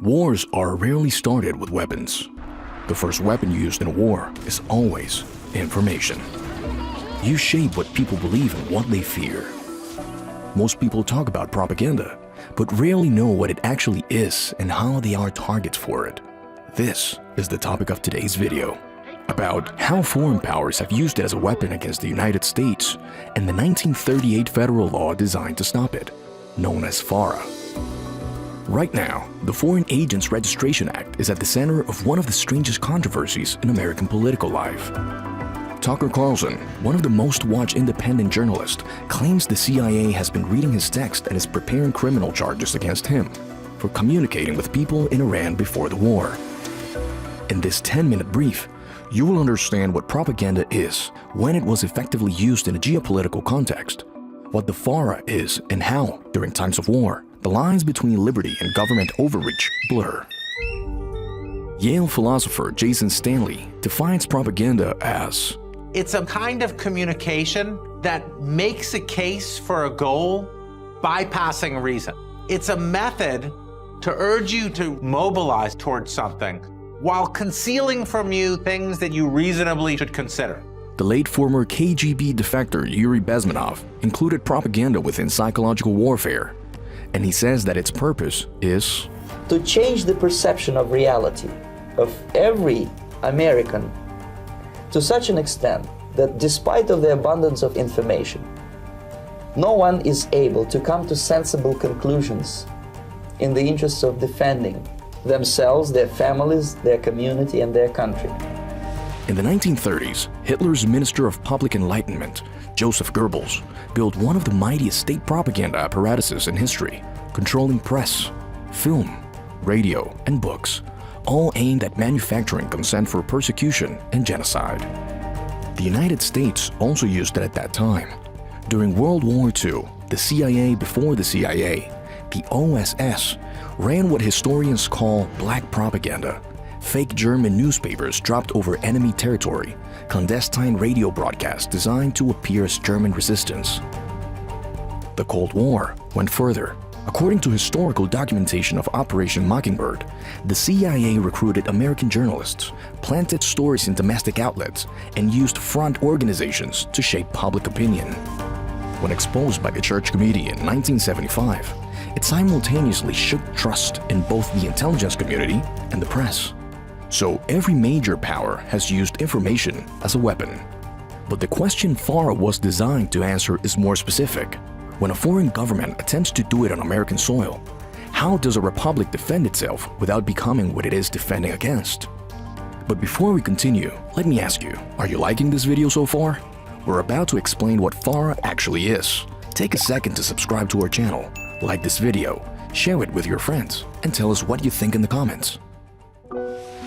Wars are rarely started with weapons. The first weapon used in a war is always information. You shape what people believe and what they fear. Most people talk about propaganda, but rarely know what it actually is and how they are targets for it. This is the topic of today's video, about how foreign powers have used it as a weapon against the United States and the 1938 federal law designed to stop it, known as FARA. Right now, the Foreign Agents Registration Act is at the center of one of the strangest controversies in American political life. Tucker Carlson, one of the most watched independent journalists, claims the CIA has been reading his text and is preparing criminal charges against him for communicating with people in Iran before the war. In this 10-minute brief, you will understand what propaganda is, when it was effectively used in a geopolitical context, what the FARA is, and how, during times of war, the lines between liberty and government overreach blur. Yale philosopher Jason Stanley defines propaganda as, "It's a kind of communication that makes a case for a goal bypassing reason. It's a method to urge you to mobilize towards something while concealing from you things that you reasonably should consider." The late former KGB defector Yuri Bezmenov included propaganda within psychological warfare, and he says that its purpose is to change the perception of reality of every American to such an extent that despite of the abundance of information, no one is able to come to sensible conclusions in the interests of defending themselves, their families, their community, and their country. In the 1930s, Hitler's Minister of Public Enlightenment, Joseph Goebbels, built one of the mightiest state propaganda apparatuses in history, controlling press, film, radio, and books, all aimed at manufacturing consent for persecution and genocide. The United States also used it at that time. During World War II, the CIA before the CIA, the OSS, ran what historians call black propaganda. Fake German newspapers dropped over enemy territory, clandestine radio broadcasts designed to appear as German resistance. The Cold War went further. According to historical documentation of Operation Mockingbird, the CIA recruited American journalists, planted stories in domestic outlets, and used front organizations to shape public opinion. When exposed by the Church Committee in 1975, it simultaneously shook trust in both the intelligence community and the press. So every major power has used information as a weapon. But the question FARA was designed to answer is more specific. When a foreign government attempts to do it on American soil, how does a republic defend itself without becoming what it is defending against? But before we continue, let me ask you, are you liking this video so far? We're about to explain what FARA actually is. Take a second to subscribe to our channel, like this video, share it with your friends, and tell us what you think in the comments.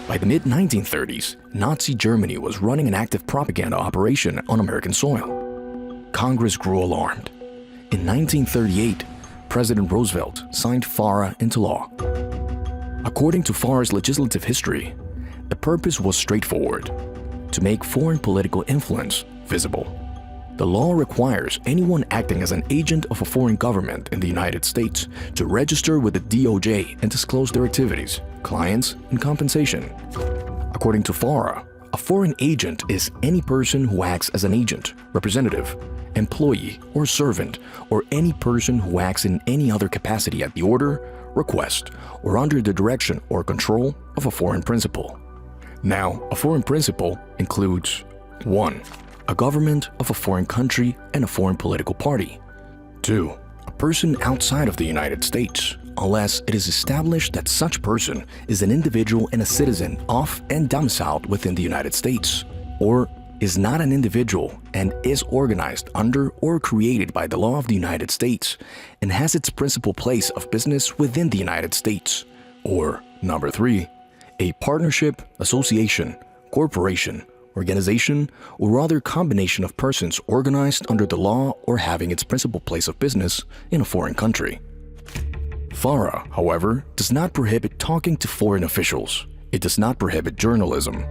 By the mid-1930s, Nazi Germany was running an active propaganda operation on American soil. Congress grew alarmed. In 1938, President Roosevelt signed FARA into law. According to FARA's legislative history, the purpose was straightforward: to make foreign political influence visible. The law requires anyone acting as an agent of a foreign government in the United States to register with the DOJ and disclose their activities, clients, and compensation. According to FARA, a foreign agent is any person who acts as an agent, representative, employee, or servant, or any person who acts in any other capacity at the order, request, or under the direction or control of a foreign principal. Now, a foreign principal includes 1. A government of a foreign country and a foreign political party. 2. A person outside of the United States, unless it is established that such person is an individual and a citizen of and domiciled within the United States, or is not an individual and is organized under or created by the law of the United States and has its principal place of business within the United States, or number 3, a partnership, association, corporation, organization, or other combination of persons organized under the law or having its principal place of business in a foreign country. FARA, however, does not prohibit talking to foreign officials. It does not prohibit journalism.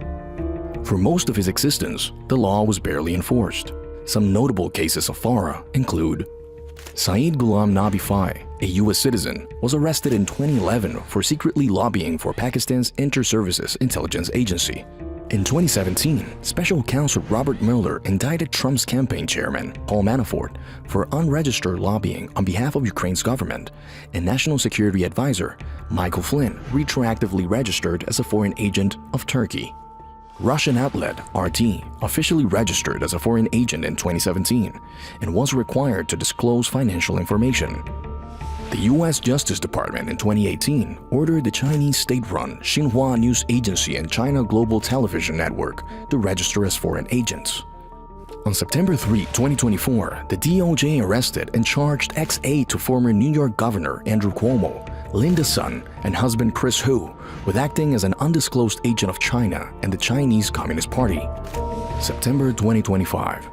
For most of its existence, the law was barely enforced. Some notable cases of FARA include Saeed Ghulam Nabi Fai, a U.S. citizen, was arrested in 2011 for secretly lobbying for Pakistan's Inter-Services Intelligence Agency. In 2017, Special Counsel Robert Mueller indicted Trump's campaign chairman, Paul Manafort, for unregistered lobbying on behalf of Ukraine's government, and National Security Advisor Michael Flynn retroactively registered as a foreign agent of Turkey. Russian outlet RT officially registered as a foreign agent in 2017 and was required to disclose financial information. The U.S. Justice Department in 2018 ordered the Chinese state-run Xinhua News Agency and China Global Television Network to register as foreign agents. On September 3, 2024, the DOJ arrested and charged ex-aide to former New York Governor Andrew Cuomo, Linda's son, and husband Chris Hu with acting as an undisclosed agent of China and the Chinese Communist Party. September 2025,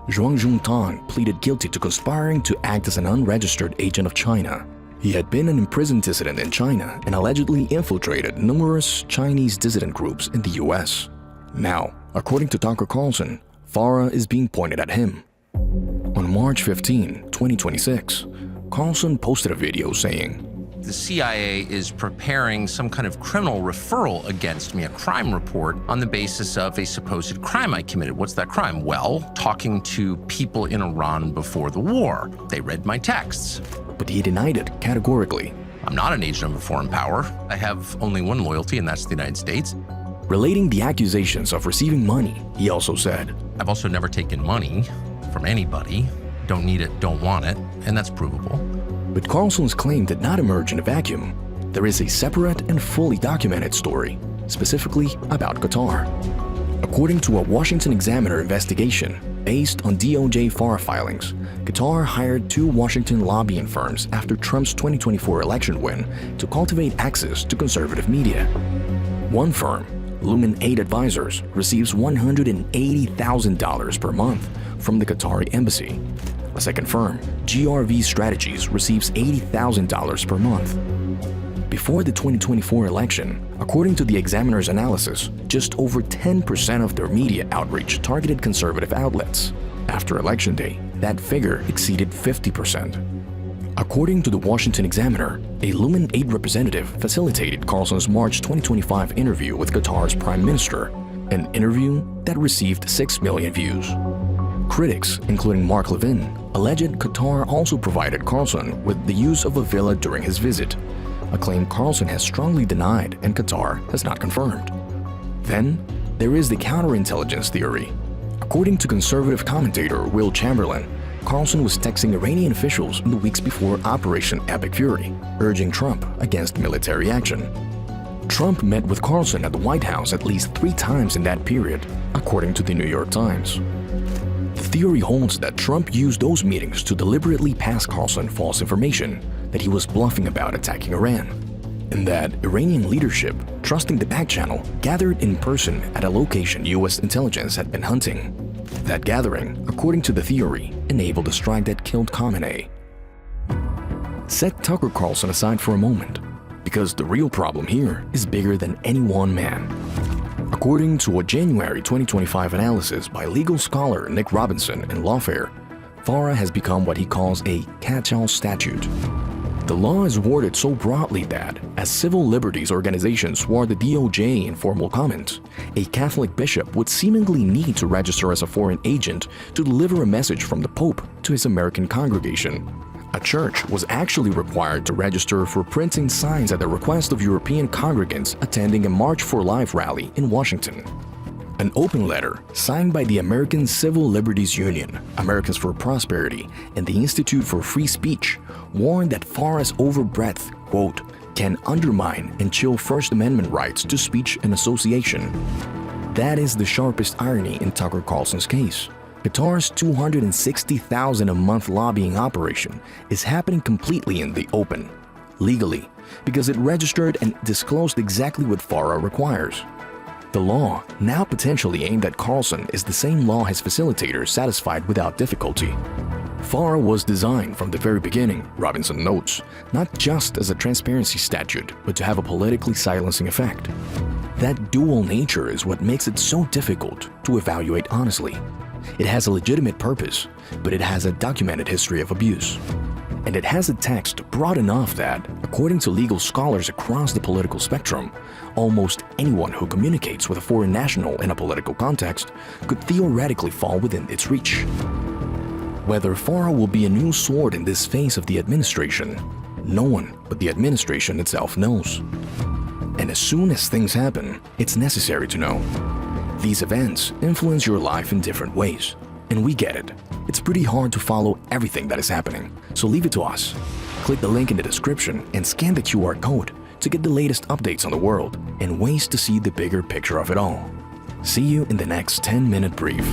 Zhuang Juntang pleaded guilty to conspiring to act as an unregistered agent of China. He had been an imprisoned dissident in China and allegedly infiltrated numerous Chinese dissident groups in the US. Now, according to Tucker Carlson, FARA is being pointed at him. On March 15, 2026, Carlson posted a video saying, "The CIA is preparing some kind of criminal referral against me, a crime report, on the basis of a supposed crime I committed. What's that crime? Well, talking to people in Iran before the war. They read my texts." But he denied it categorically. "I'm not an agent of a foreign power. I have only one loyalty, and that's the United States." Relating the accusations of receiving money, he also said, "I've also never taken money from anybody. Don't need it, don't want it, and that's provable." But Carlson's claim did not emerge in a vacuum. There is a separate and fully documented story, specifically about Qatar. According to a Washington Examiner investigation based on DOJ FARA filings, Qatar hired 2 Washington lobbying firms after Trump's 2024 election win to cultivate access to conservative media. One firm, Lumen 8 Advisors, receives $180,000 per month from the Qatari embassy. A second firm, GRV Strategies, receives $80,000 per month. Before the 2024 election, according to the Examiner's analysis, just over 10% of their media outreach targeted conservative outlets. After Election Day, that figure exceeded 50%. According to the Washington Examiner, a Lumen 8 representative facilitated Carlson's March 2025 interview with Qatar's Prime Minister, an interview that received 6 million views. Critics, including Mark Levin, alleged Qatar also provided Carlson with the use of a villa during his visit, a claim Carlson has strongly denied and Qatar has not confirmed. Then, there is the counterintelligence theory. According to conservative commentator Will Chamberlain, Carlson was texting Iranian officials in the weeks before Operation Epic Fury, urging Trump against military action. Trump met with Carlson at the White House at least 3 times in that period, according to the New York Times. The theory holds that Trump used those meetings to deliberately pass Carlson false information that he was bluffing about attacking Iran, and that Iranian leadership, trusting the back channel, gathered in person at a location U.S. intelligence had been hunting. That gathering, according to the theory, enabled a strike that killed Khamenei. Set Tucker Carlson aside for a moment, because the real problem here is bigger than any one man. According to a January 2025 analysis by legal scholar Nick Robinson in Lawfare, FARA has become what he calls a catch-all statute. The law is worded so broadly that, as civil liberties organizations swore the DOJ in formal comment, a Catholic bishop would seemingly need to register as a foreign agent to deliver a message from the Pope to his American congregation. A church was actually required to register for printing signs at the request of European congregants attending a March for Life rally in Washington. An open letter signed by the American Civil Liberties Union, Americans for Prosperity, and the Institute for Free Speech warned that FARA's overbreadth, quote, can undermine and chill First Amendment rights to speech and association. That is the sharpest irony in Tucker Carlson's case. Qatar's $260,000 a month lobbying operation is happening completely in the open, legally, because it registered and disclosed exactly what FARA requires. The law, now potentially aimed at Carlson, is the same law his facilitators satisfied without difficulty. FARA was designed from the very beginning, Robinson notes, not just as a transparency statute, but to have a politically silencing effect. That dual nature is what makes it so difficult to evaluate honestly. It has a legitimate purpose, but it has a documented history of abuse. And it has a text broad enough that, according to legal scholars across the political spectrum, almost anyone who communicates with a foreign national in a political context could theoretically fall within its reach. Whether FARA will be a new sword in this phase of the administration, no one but the administration itself knows. And as soon as things happen, it's necessary to know. These events influence your life in different ways, and we get it. It's pretty hard to follow everything that is happening, so leave it to us. Click the link in the description and scan the QR code to get the latest updates on the world and ways to see the bigger picture of it all. See you in the next 10-minute brief.